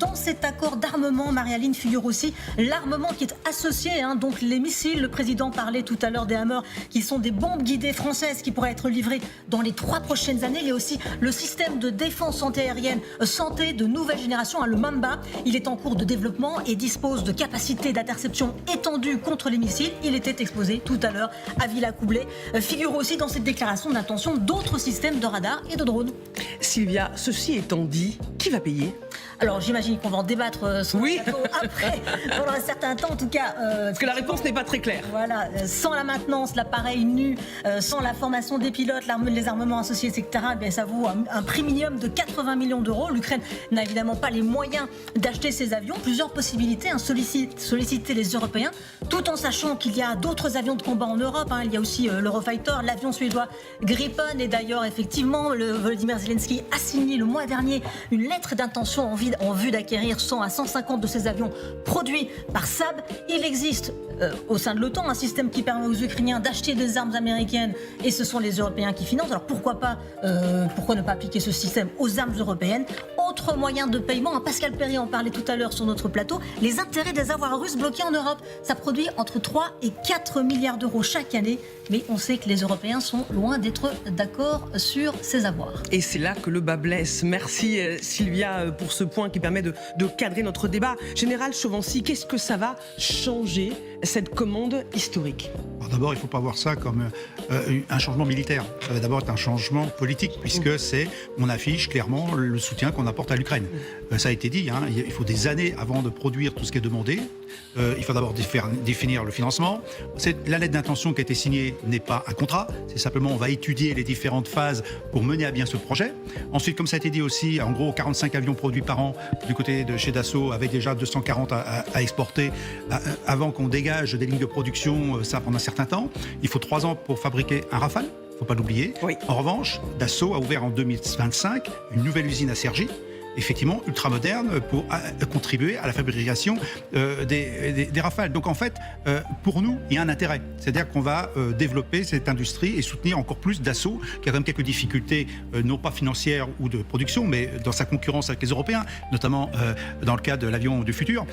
Dans cet accord d'armement, Marie-Aline, figure aussi l'armement qui est associé, donc les missiles. Le président parlait tout à l'heure des Hammer, qui sont des bombes guidées françaises qui pourraient être livrées dans les 3 prochaines années. Il y a aussi le système de défense antiaérienne santé de nouvelle génération, le Mamba. Il est en cours de développement et dispose de capacités d'interception étendues contre les missiles. Il était exposé tout à l'heure à Villacoublay. Figure aussi dans cette déclaration d'intention d'autres systèmes de radar et de drones. Sylvia, ceci étant dit, qui va payer ? Alors j'imagine qu'on va en débattre sur le plateau après, pendant un certain temps en tout cas. Parce que la réponse n'est pas très claire. Voilà, sans la maintenance, l'appareil nu, sans la formation des pilotes, les armements associés, etc., eh bien, ça vaut un prix minimum de 80 millions d'euros. L'Ukraine n'a évidemment pas les moyens d'acheter ces avions. Plusieurs possibilités, solliciter les Européens, tout en sachant qu'il y a d'autres avions de combat en Europe. Il y a aussi l'Eurofighter, l'avion suédois Gripen. Et d'ailleurs, effectivement, Volodymyr Zelensky a signé le mois dernier une lettre d'intention en vue d'acquérir 100 à 150 de ces avions produits par Saab. Il existe au sein de l'OTAN un système qui permet aux Ukrainiens d'acheter des armes américaines et ce sont les Européens qui financent. Alors pourquoi ne pas appliquer ce système aux armes européennes? Autre moyen de paiement, Pascal Perry en parlait tout à l'heure sur notre plateau, les intérêts des avoirs russes bloqués en Europe. Ça produit entre 3 et 4 milliards d'euros chaque année, mais on sait que les Européens sont loin d'être d'accord sur ces avoirs. Et c'est là que le bas blesse. Merci Sylvia pour ce point qui permet de cadrer notre débat. Général Chauvency, qu'est-ce que ça va changer, cette commande historique? Alors d'abord, il ne faut pas voir ça comme un changement militaire. Ça va d'abord être un changement politique, puisque on affiche clairement le soutien qu'on apporte à l'Ukraine. Ça a été dit, il faut des années avant de produire tout ce qui est demandé. Il faut d'abord définir le financement. La lettre d'intention qui a été signée n'est pas un contrat, c'est simplement on va étudier les différentes phases pour mener à bien ce projet. Ensuite, comme ça a été dit aussi, en gros 45 avions produits par an du côté de chez Dassault, avec déjà 240 à exporter. Avant qu'on dégage des lignes de production, ça prend un certain temps. Il faut 3 ans pour fabriquer un Rafale, il ne faut pas l'oublier. Oui. En revanche, Dassault a ouvert en 2025 une nouvelle usine à Cergy, effectivement ultra moderne, pour contribuer à la fabrication des Rafales. Donc en fait, pour nous, il y a un intérêt. C'est-à-dire qu'on va développer cette industrie et soutenir encore plus Dassault, qui a quand même quelques difficultés, non pas financières ou de production, mais dans sa concurrence avec les Européens, notamment dans le cas de l'avion du futur.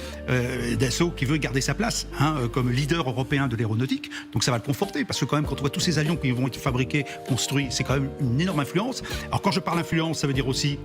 Dassault qui veut garder sa place comme leader européen de l'aéronautique. Donc ça va le conforter, parce que quand même, quand on voit tous ces avions qui vont être fabriqués, construits, c'est quand même une énorme influence. Alors quand je parle influence, ça veut dire aussi,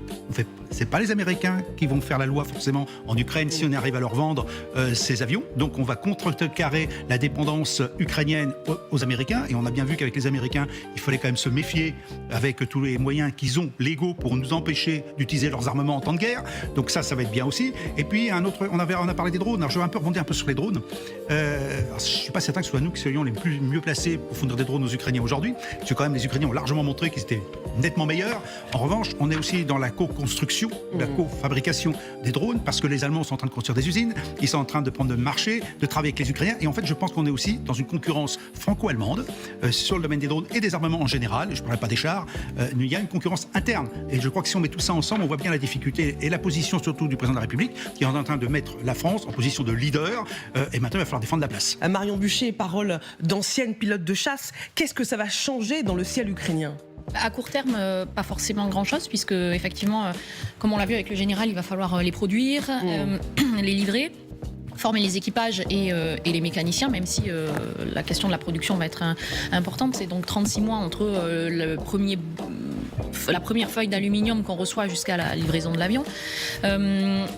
c'est pas les Américains qui vont faire la loi forcément en Ukraine si on arrive à leur vendre ces avions. Donc on va contrecarrer la dépendance ukrainienne aux Américains. Et on a bien vu qu'avec les Américains, il fallait quand même se méfier avec tous les moyens qu'ils ont légaux pour nous empêcher d'utiliser leurs armements en temps de guerre. Donc ça va être bien aussi. Et puis on a parlé des drones. Alors je vais rebondir un peu sur les drones. Je ne suis pas certain que ce soit nous qui soyons les mieux placés pour fournir des drones aux Ukrainiens aujourd'hui. Parce que quand même les Ukrainiens ont largement montré qu'ils étaient nettement meilleurs. En revanche, on est aussi dans la co-construction, la co-fabrication des drones, parce que les Allemands sont en train de construire des usines, ils sont en train de prendre le marché, de travailler avec les Ukrainiens. Et en fait, je pense qu'on est aussi dans une concurrence franco-allemande sur le domaine des drones et des armements en général. Je ne parle pas des chars. Il y a une concurrence interne. Et je crois que si on met tout ça ensemble, on voit bien la difficulté et la position surtout du président de la République, qui est en train de mettre la France en position de leader. Et maintenant, il va falloir défendre la place. Marion Buchet, parole d'ancienne pilote de chasse. Qu'est-ce que ça va changer dans le ciel ukrainien ? À court terme, pas forcément grand-chose, puisque effectivement, comme on l'a vu avec le général, il va falloir les produire, les livrer, former les équipages et les mécaniciens, même si la question de la production va être importante. C'est donc 36 mois entre la première feuille d'aluminium qu'on reçoit jusqu'à la livraison de l'avion.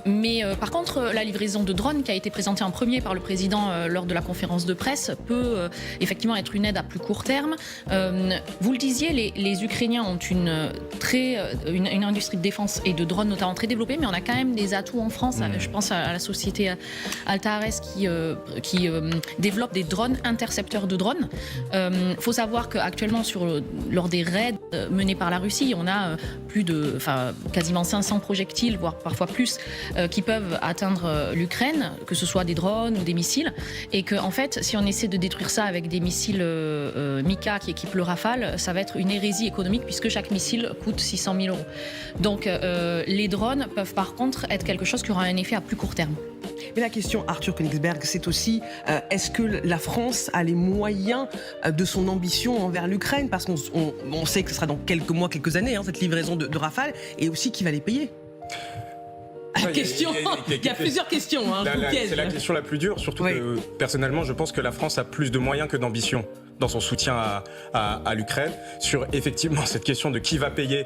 Mais par contre, la livraison de drones qui a été présentée en premier par le président lors de la conférence de presse peut effectivement être une aide à plus court terme. Vous le disiez, les Ukrainiens ont une industrie de défense et de drones notamment très développée, mais on a quand même des atouts en France. Je pense à la société Altares qui développe des drones, intercepteurs de drones. Faut savoir qu'actuellement, lors des raids menés par la Russie, on a quasiment 500 projectiles, voire parfois plus, qui peuvent atteindre l'Ukraine, que ce soit des drones ou des missiles. Et qu'en fait, si on essaie de détruire ça avec des missiles Mika qui équipent le Rafale, ça va être une hérésie économique puisque chaque missile coûte 600 000 euros. Donc les drones peuvent par contre être quelque chose qui aura un effet à plus court terme. Mais la question, Arthur Königsberg, c'est aussi est-ce que la France a les moyens de son ambition envers l'Ukraine? Parce qu'on sait que ce sera dans quelques mois, quelques années, cette livraison de Rafale, et aussi qui va les payer. Question. Il y a plusieurs questions. Hein, c'est la question la plus dure, surtout que personnellement, je pense que la France a plus de moyens que d'ambition dans son soutien à l'Ukraine, sur effectivement cette question de qui va payer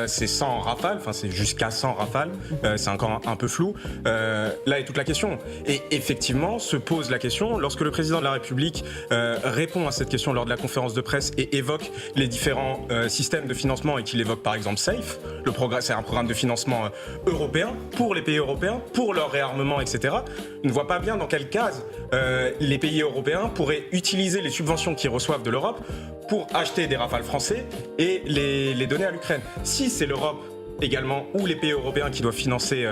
ces 100 rafales, enfin c'est jusqu'à 100 rafales, c'est encore un peu flou, là est toute la question. Et effectivement se pose la question, lorsque le président de la République répond à cette question lors de la conférence de presse et évoque les différents systèmes de financement et qu'il évoque par exemple SAFE, c'est un programme de financement européen pour les pays européens, pour leur réarmement, etc. On ne voit pas bien dans quelle case les pays européens pourraient utiliser les subventions qu'ils reçoivent de l'Europe pour acheter des rafales français et les donner à l'Ukraine. Si c'est l'Europe également ou les pays européens qui doivent financer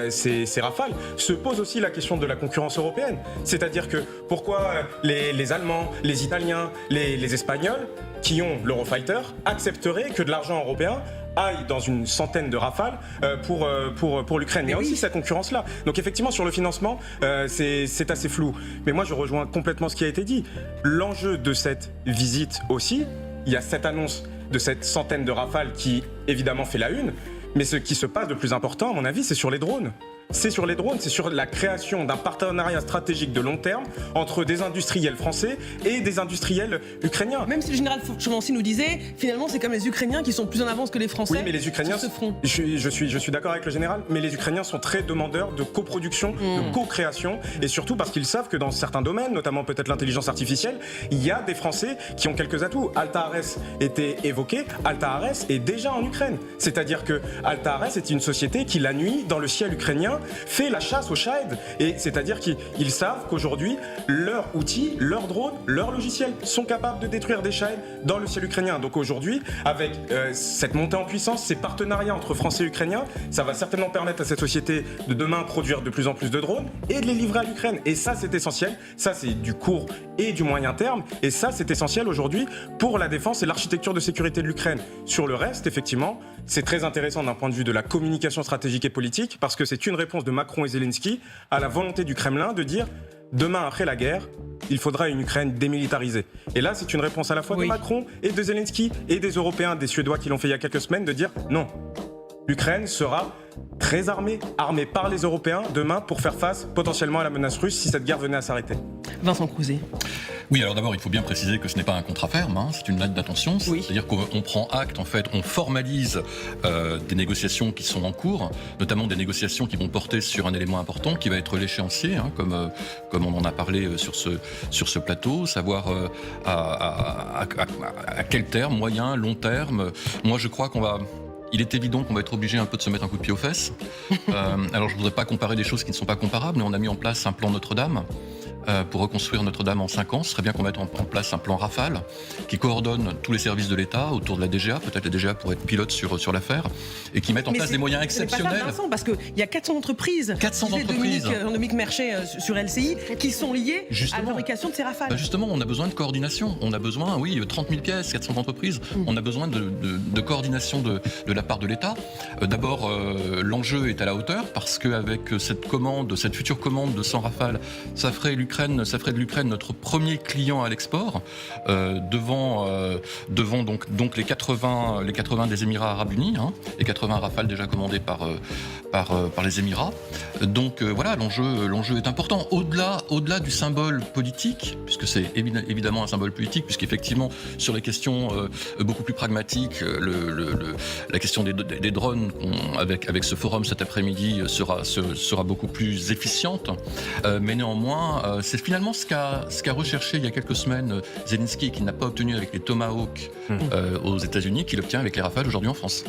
ces rafales, se pose aussi la question de la concurrence européenne. C'est-à-dire que pourquoi les Allemands, les Italiens, les Espagnols qui ont l'Eurofighter accepteraient que de l'argent européen aille dans une centaine de rafales pour l'Ukraine. Il y a aussi cette concurrence-là. Donc effectivement, sur le financement, c'est assez flou. Mais moi, je rejoins complètement ce qui a été dit. L'enjeu de cette visite aussi, il y a cette annonce de cette centaine de rafales qui, évidemment, fait la une. Mais ce qui se passe de plus important, à mon avis, c'est sur les drones. C'est sur les drones, c'est sur la création d'un partenariat stratégique de long terme entre des industriels français et des industriels ukrainiens. Même si le général Chovancy nous disait, finalement, c'est comme les Ukrainiens qui sont plus en avance que les Français. Oui, mais les Ukrainiens, sur ce front. Je suis d'accord avec le général, mais les Ukrainiens sont très demandeurs de coproduction, de co-création, et surtout parce qu'ils savent que dans certains domaines, notamment peut-être l'intelligence artificielle, il y a des Français qui ont quelques atouts. Alta Ares était évoqué, Alta Ares est déjà en Ukraine. C'est-à-dire que Alta Ares est une société qui, la nuit, dans le ciel ukrainien, fait la chasse aux Shahed. Et c'est-à-dire qu'ils savent qu'aujourd'hui, leurs outils, leurs drones, leurs logiciels sont capables de détruire des Shahed dans le ciel ukrainien. Donc aujourd'hui, avec cette montée en puissance, ces partenariats entre Français et Ukrainiens, ça va certainement permettre à cette société de demain produire de plus en plus de drones et de les livrer à l'Ukraine. Et ça, c'est essentiel. Ça, c'est du court et du moyen terme. Et ça, c'est essentiel aujourd'hui pour la défense et l'architecture de sécurité de l'Ukraine. Sur le reste, effectivement, c'est très intéressant d'un point de vue de la communication stratégique et politique parce que c'est une réponse de Macron et Zelensky à la volonté du Kremlin de dire demain après la guerre, il faudra une Ukraine démilitarisée. Et là, c'est une réponse à la fois de Macron et de Zelensky et des Européens, des Suédois qui l'ont fait il y a quelques semaines, de dire non, l'Ukraine sera très armée par les Européens demain pour faire face potentiellement à la menace russe si cette guerre venait à s'arrêter. Vincent Crouzet. Oui, alors d'abord, il faut bien préciser que ce n'est pas un contrat ferme, hein, c'est une lettre d'intention. C'est-à-dire qu'on prend acte, en fait, on formalise des négociations qui sont en cours, notamment des négociations qui vont porter sur un élément important qui va être l'échéancier, hein, comme on en a parlé sur ce plateau, savoir à quel terme, moyen, long terme. Moi, je crois il est évident qu'on va être obligé un peu de se mettre un coup de pied aux fesses. Alors je ne voudrais pas comparer des choses qui ne sont pas comparables, mais on a mis en place un plan Notre-Dame pour reconstruire Notre-Dame en 5 ans. Ce serait bien qu'on mette en place un plan Rafale qui coordonne tous les services de l'État autour de la DGA. Peut-être la DGA pourrait être pilote sur l'affaire et qui mette en place des moyens exceptionnels. C'est pas ça, Vincent, parce qu'il y a 400 entreprises. 400 entreprises. Dominique Merchet sur LCI qui sont liées à la fabrication de ces Rafales. Justement, on a besoin de coordination. On a besoin, 30 000 pièces, 400 entreprises. On a besoin de coordination de la part de l'État. D'abord, l'enjeu est à la hauteur parce qu'avec cette future commande de 100 Rafales, ça ferait de l'Ukraine notre premier client à l'export, devant donc les 80 des Émirats Arabes Unis, hein, les 80 Rafales déjà commandés par les Émirats. Donc voilà, l'enjeu est important. Au-delà du symbole politique, puisque c'est évidemment un symbole politique, puisqu'effectivement sur les questions beaucoup plus pragmatiques, la question des drones avec ce forum cet après-midi sera beaucoup plus efficiente. Mais néanmoins, c'est finalement ce qu'a recherché il y a quelques semaines Zelensky, qui n'a pas obtenu avec les Tomahawk aux États-Unis, qu'il obtient avec les Rafales aujourd'hui en France.